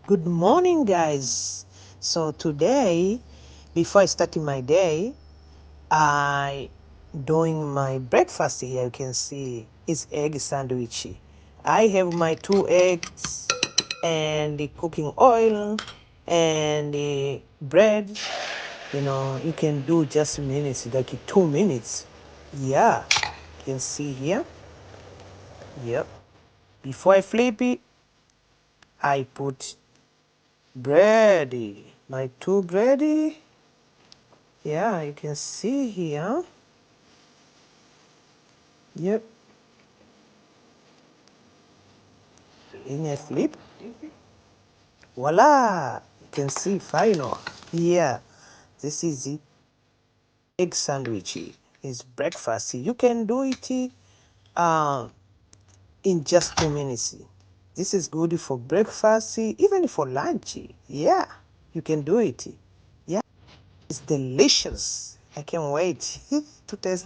Good morning, guys. So today, before I start my day, I doing my breakfast here. You can see it's egg sandwich. I have my 2 eggs and the cooking oil and the bread. You can do just minutes, like 2 minutes. Yeah, you can see here. Yep. Before I flip it, I put bread. My 2 bread. Yeah, you can see here. Yep. In a flip. Voila. You can see final. Yeah. This is it. Egg sandwich. It's breakfast. You can do it uh, in just 2 minutes. This is good for breakfast, even for lunch. Yeah, you can do it. Yeah, it's delicious. I can't wait to taste